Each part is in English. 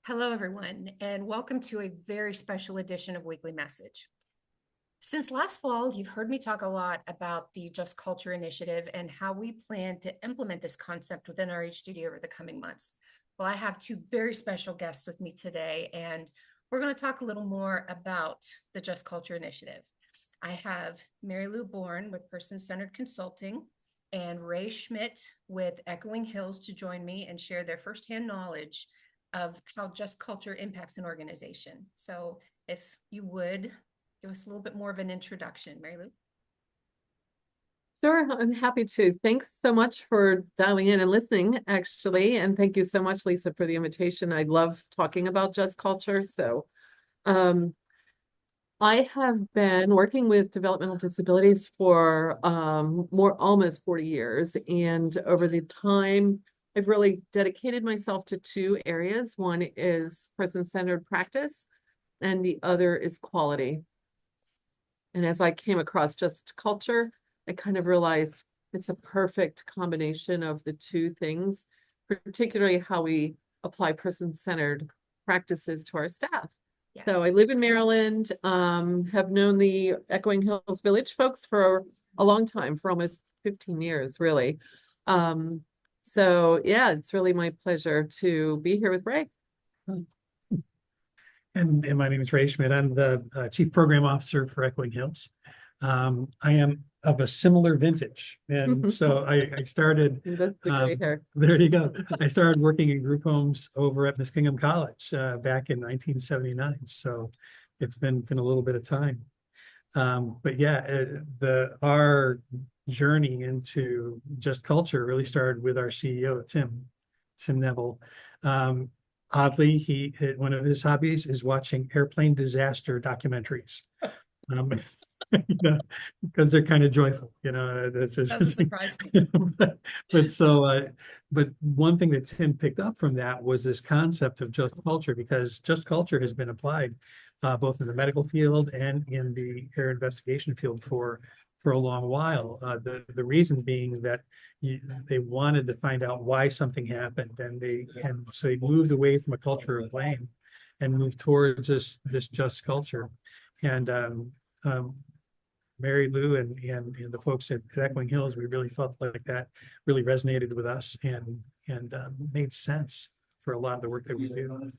Hello, everyone, and welcome to a very special edition of Weekly Message. Since last fall, you've heard me talk a lot about the Just Culture Initiative and how we plan to implement this concept within RH over the coming months. Well, I have two very special guests with me today, and we're going to talk a little more about the Just Culture Initiative. I have Mary Lou Bourne with Person-Centered Consulting and Ray Schmidt with Echoing Hills to join me and share their firsthand knowledge of how Just Culture impacts an organization. So if you would give us a little bit more of an introduction, Mary Lou. Sure, I'm happy to. Thanks so much for dialing in and listening, actually. And thank you so much, Lisa, for the invitation. I love talking about Just Culture. Um, I have been working with developmental disabilities for almost 40 years. And over the time, I've really dedicated myself to two areas. One is person-centered practice, and the other is quality. And as I came across Just Culture, I kind of realized it's a perfect combination of the two things, particularly how we apply person-centered practices to our staff. So Yes. I live in Maryland, have known the Echoing Hills Village folks for a long time, for almost 15 years, really. So yeah, it's really my pleasure to be here with Ray. And my name is Ray Schmidt. I'm the Chief Program Officer for Echoing Hills. I am of a similar vintage. And so I started, That's the gray hair. there you go. I started working in group homes over at Muskingum College back in 1979. So it's been a little bit of time. But yeah, our journey into Just Culture really started with our CEO, Tim Neville. Oddly, one of his hobbies is watching airplane disaster documentaries. Because they're kind of joyful, Doesn't surprise me. But one thing that Tim picked up from that was this concept of Just Culture, because Just Culture has been applied both in the medical field and in the air investigation field for a long while. The reason being that they wanted to find out why something happened, and so they moved away from a culture of blame and moved towards this Just Culture. And Mary Lou and the folks at Echoing Hills, we really felt like that really resonated with us and made sense for a lot of the work that we do.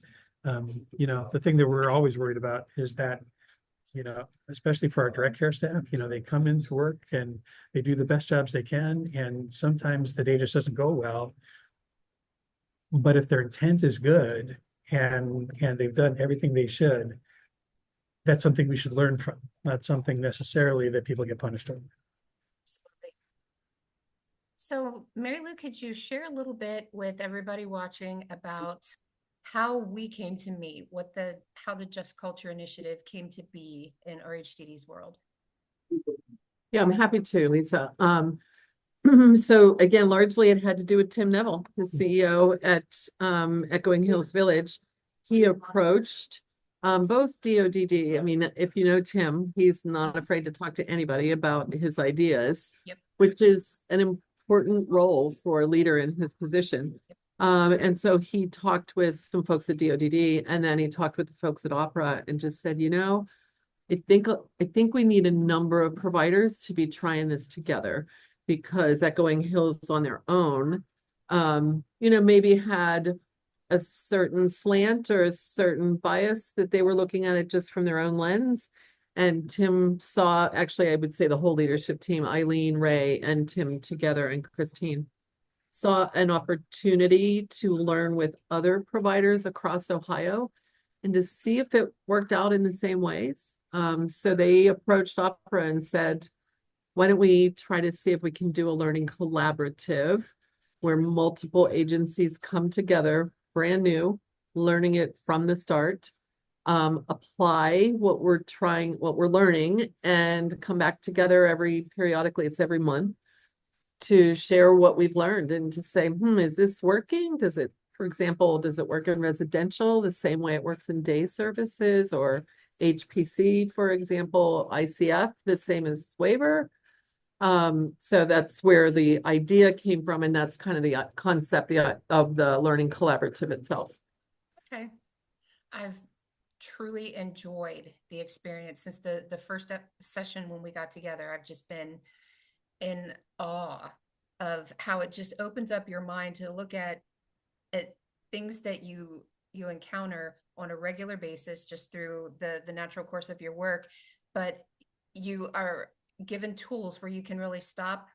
The thing that we're always worried about is that, especially for our direct care staff, they come into work and they do the best jobs they can, and sometimes the day just doesn't go well. But if their intent is good and they've done everything they should, that's something we should learn from, not something necessarily that people get punished over. Absolutely. So, Mary Lou, could you share a little bit with everybody watching about how we came to meet, how the Just Culture Initiative came to be in RHDD's world? Yeah, I'm happy to, Lisa. So again, largely it had to do with Tim Neville, the CEO at Echoing Hills Village. He approached both DODD. I mean, if you know Tim, he's not afraid to talk to anybody about his ideas, Yep. which is an important role for a leader in his position. Yep. And so he talked with some folks at DODD, and then he talked with the folks at Opera and just said, I think we need a number of providers to be trying this together, because Echoing Hills on their own, maybe had a certain slant or a certain bias that they were looking at it just from their own lens. And Tim saw, actually, I would say the whole leadership team, Eileen, Ray, and Tim together, and Christine, saw an opportunity to learn with other providers across Ohio and to see if it worked out in the same ways. So they approached Opera and said, why don't we try to see if we can do a learning collaborative where multiple agencies come together, brand new, learning it from the start, apply what we're learning, and come back together periodically, it's every month, to share what we've learned and to say, is this working? For example, does it work in residential the same way it works in day services, or HPC, for example, ICF, the same as waiver? So that's where the idea came from, and that's kind of the concept of the learning collaborative itself. Okay. I've truly enjoyed the experience since the first session when we got together. I've just been in awe of how it just opens up your mind to look at things that you encounter on a regular basis just through the natural course of your work, but you are given tools where you can really stop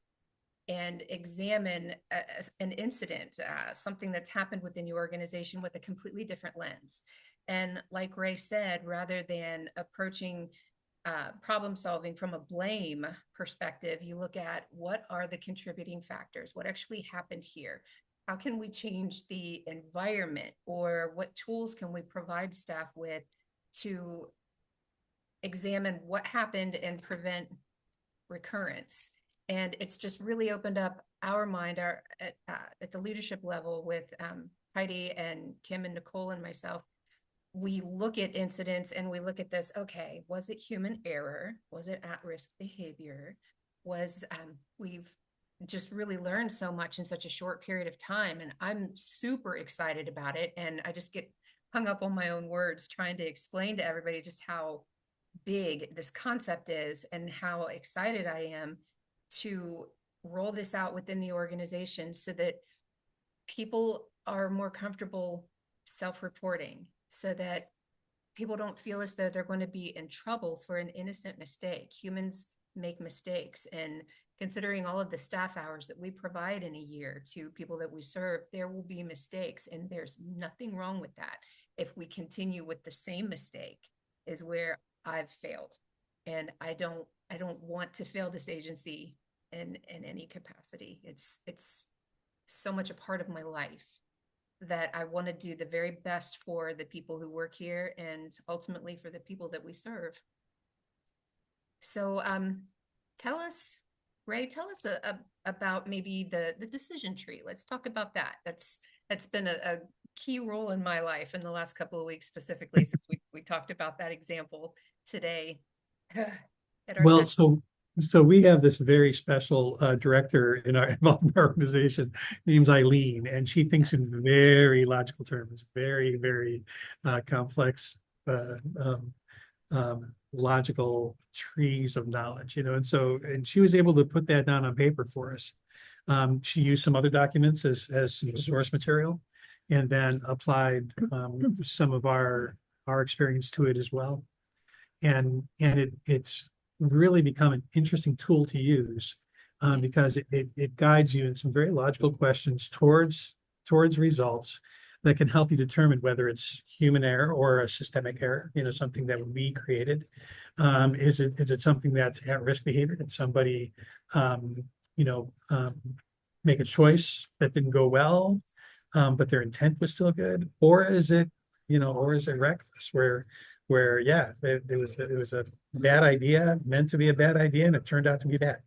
and examine an incident, something that's happened within your organization with a completely different lens. And like Ray said, rather than approaching problem solving from a blame perspective, you look at what are the contributing factors, what actually happened here, how can we change the environment, or what tools can we provide staff with to examine what happened and prevent recurrence. And it's just really opened up our mind at the leadership level with Heidi and Kim and Nicole and myself. We look at incidents and we look at this, okay, was it human error? Was it at-risk behavior? We've just really learned so much in such a short period of time. And I'm super excited about it. And I just get hung up on my own words trying to explain to everybody just how big this concept is and how excited I am to roll this out within the organization so that people are more comfortable self-reporting, so that people don't feel as though they're going to be in trouble for an innocent mistake. Humans make mistakes, and considering all of the staff hours that we provide in a year to people that we serve, there will be mistakes, and there's nothing wrong with that. If we continue with the same mistake is where I've failed, and I don't want to fail this agency in any capacity. It's so much a part of my life that I want to do the very best for the people who work here and ultimately for the people that we serve. So tell us, Ray, tell us about maybe the decision tree. Let's talk about that. That's been a key role in my life in the last couple of weeks, specifically since we talked about that example today at our Well, session. so we have this very special director in our organization named Eileen, and she thinks in very logical terms, very, very complex, logical trees of knowledge, and she was able to put that down on paper for us. She used some other documents as some source material, and then applied some of our experience to it as well. And it's really become an interesting tool to use, because it guides you in some very logical questions towards results that can help you determine whether it's human error or a systemic error, something that we created. Is it something that's at-risk behavior? Did somebody make a choice that didn't go well, but their intent was still good? Or is it reckless, where yeah, it was a bad idea, meant to be a bad idea, and it turned out to be bad.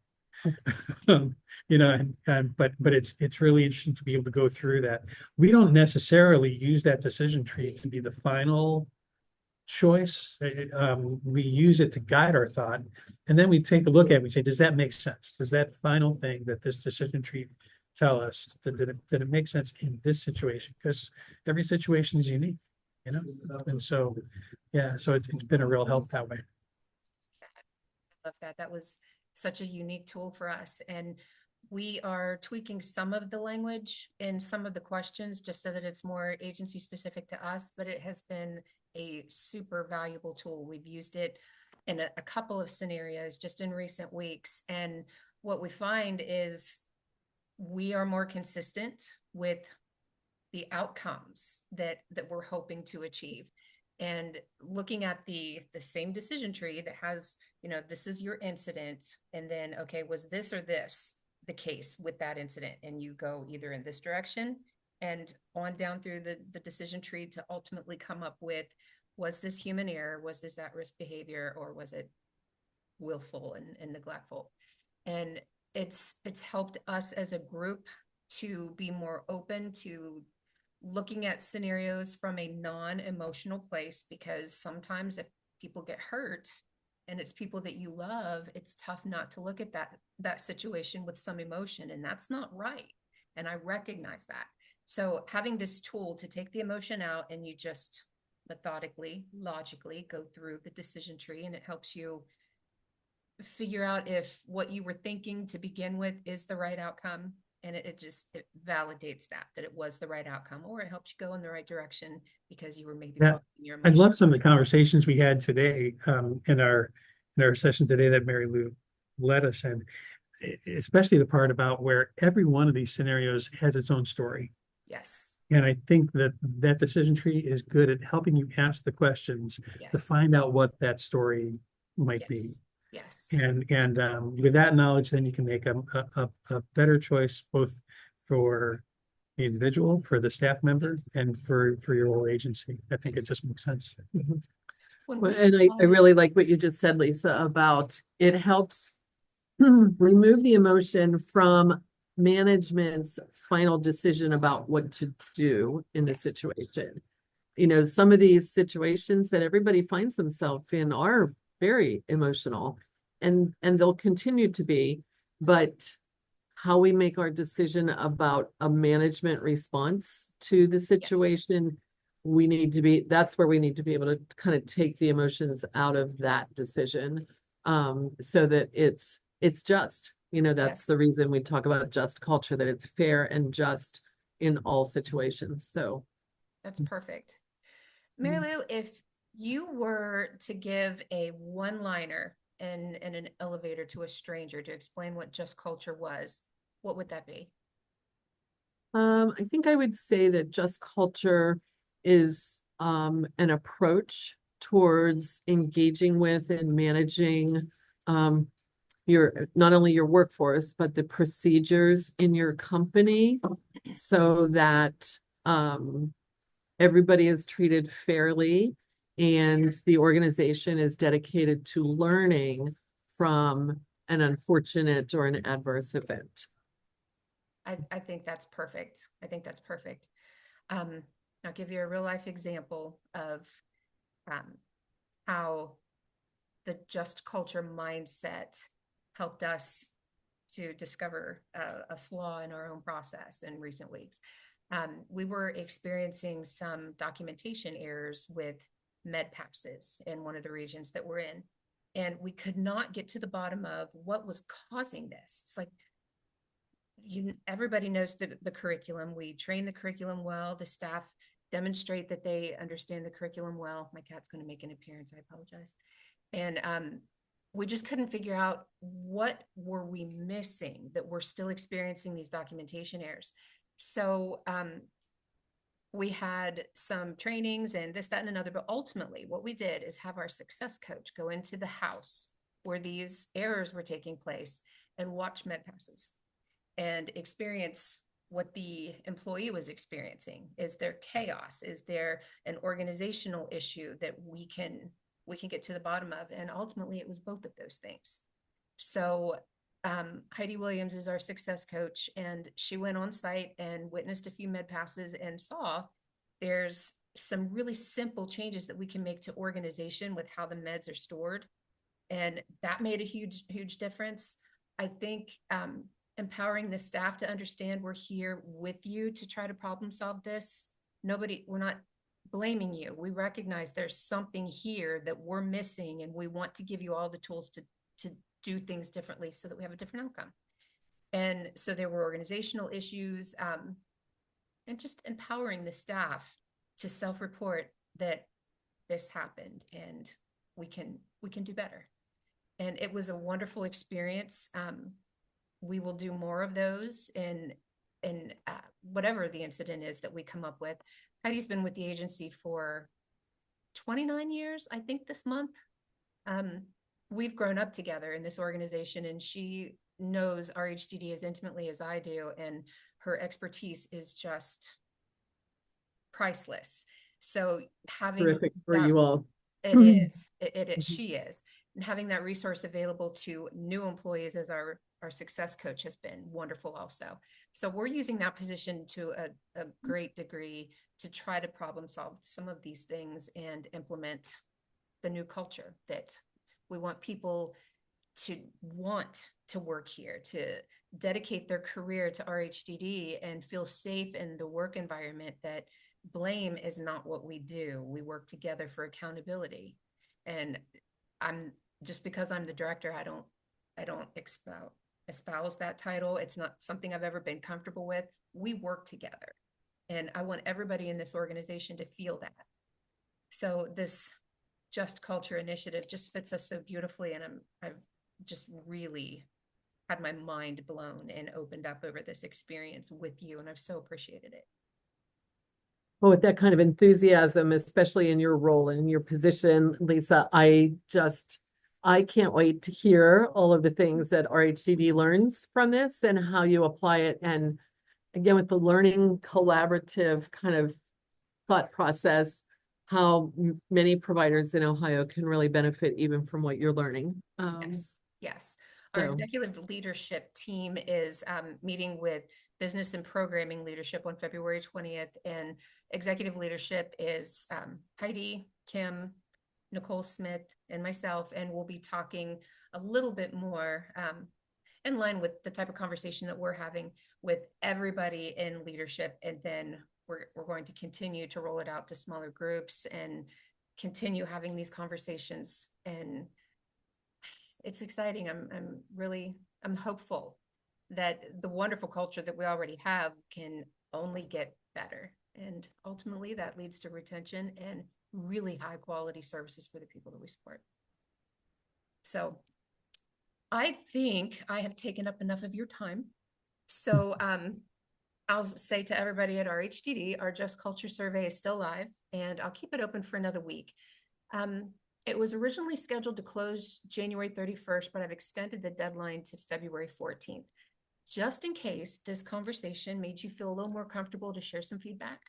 But it's really interesting to be able to go through that. We don't necessarily use that decision tree to be the final choice. We use it to guide our thought, and then we take a look at it and we say, does that make sense? Does that final thing that this decision tree tell us, did it make sense in this situation? Because every situation is unique, and so yeah, so it's been a real help that way. Love that. That was such a unique tool for us. And we are tweaking some of the language in some of the questions just so that it's more agency specific to us, but it has been a super valuable tool. We've used it in a couple of scenarios just in recent weeks. And what we find is we are more consistent with the outcomes that we're hoping to achieve. And looking at the same decision tree that has, this is your incident, and then, okay, was this or this the case with that incident? And you go either in this direction and on down through the decision tree to ultimately come up with, was this human error? Was this at-risk behavior? Or was it willful and neglectful? And it's helped us as a group to be more open to looking at scenarios from a non-emotional place, because sometimes if people get hurt and it's people that you love, it's tough not to look at that situation with some emotion, and that's not right. And I recognize that. So having this tool to take the emotion out and you just methodically, logically go through the decision tree, and it helps you figure out if what you were thinking to begin with is the right outcome. And it validates that it was the right outcome, or it helps you go in the right direction because you were maybe Yeah. following your I emotions. love some of the conversations we had today, in our session today that Mary Lou led us in, especially the part about where every one of these scenarios has its own story. Yes, And I think that that decision tree is good at helping you ask the questions to yes, find out what that story might be. yes, yes, And with that knowledge, then you can make a better choice, both for the individual, for the staff member, yes, and for your whole agency. I think it yes. just makes sense. When Well, we and I applied- really like what you just said, Lisa, about it helps remove the emotion from management's final decision about what to do in the Yes. situation. You know, some of these situations that everybody finds themselves in are very emotional, and they'll continue to be, but how we make our decision about a management response to the situation, that's where we need to be able to kind of take the emotions out of that decision. So that it's just, that's the reason we talk about just culture, that it's fair and just in all situations. So That's perfect. Mary Lou, if you were to give a one-liner in an elevator to a stranger to explain what just culture was, what would that be? I think I would say that just culture is an approach towards engaging with and managing not only your workforce, but the procedures in your company so that everybody is treated fairly and the organization is dedicated to learning from an unfortunate or an adverse event. I think that's perfect. I think that's perfect. I'll give you a real life example of how the just culture mindset helped us to discover a flaw in our own process in recent weeks. We were experiencing some documentation errors with med passes in one of the regions that we're in, and we could not get to the bottom of what was causing this. It's like, everybody knows the curriculum. We train the curriculum well. The staff demonstrate that they understand the curriculum well. My cat's going to make an appearance. I apologize. And we just couldn't figure out what were we missing that we're still experiencing these documentation errors. So we had some trainings and this, that, and another, but ultimately what we did is have our success coach go into the house where these errors were taking place and watch med passes and experience what the employee was experiencing. Is there chaos? Is there an organizational issue that we can get to the bottom of? And ultimately it was both of those things. So Heidi Williams is our success coach, and she went on site and witnessed a few med passes and saw there's some really simple changes that we can make to organization with how the meds are stored. And that made a huge, huge difference. I think empowering the staff to understand we're here with you to try to problem solve this. We're not blaming you. We recognize there's something here that we're missing, and we want to give you all the tools to do things differently so that we have a different outcome. And so there were organizational issues, and just empowering the staff to self-report that this happened and we can do better. And it was a wonderful experience. We will do more of those in whatever the incident is that we come up with. Heidi's been with the agency for 29 years, I think, this month. We've grown up together in this organization, and she knows RHDD as intimately as I do, and her expertise is just priceless. So having Terrific for you all. it is, Mhm. she is. And having that resource available to new employees as our success coach has been wonderful also. So we're using that position to a great degree to try to problem solve some of these things and implement the new culture that we want people to want to work here, to dedicate their career to RHDD and feel safe in the work environment, that blame is not what we do. We work together for accountability. And I'm just because I'm the director, I don't espouse that title. It's not something I've ever been comfortable with. We work together. And I want everybody in this organization to feel that. So this Just Culture initiative just fits us so beautifully. And I've just really had my mind blown and opened up over this experience with you. And I've so appreciated it. Well, with that kind of enthusiasm, especially in your role and in your position, Lisa, I can't wait to hear all of the things that RHDD learns from this and how you apply it. And again, with the learning collaborative kind of thought process, how many providers in Ohio can really benefit even from what you're learning. Yes. Our so- executive leadership team is meeting with business and programming leadership on February 20th. And executive leadership is Heidi, Kim, Nicole Smith, and myself. And we'll be talking a little bit more in line with the type of conversation that we're having with everybody in leadership. And then we're going to continue to roll it out to smaller groups and continue having these conversations. And it's exciting. I'm hopeful that the wonderful culture that we already have can only get better. And ultimately that leads to retention and really high quality services for the people that we support. So I think I have taken up enough of your time. So I'll say to everybody at RHDD, our Just Culture survey is still live, and I'll keep it open for another week. It was originally scheduled to close January 31st, but I've extended the deadline to February 14th, just in case this conversation made you feel a little more comfortable to share some feedback.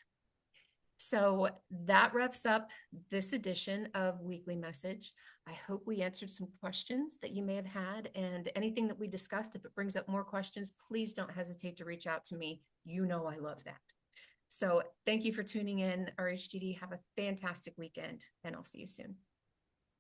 So that wraps up this edition of Weekly Message. I hope we answered some questions that you may have had, and anything that we discussed, if it brings up more questions, please don't hesitate to reach out to me. You know I love that. So thank you for tuning in, RHDD. Have a fantastic weekend, and I'll see you soon.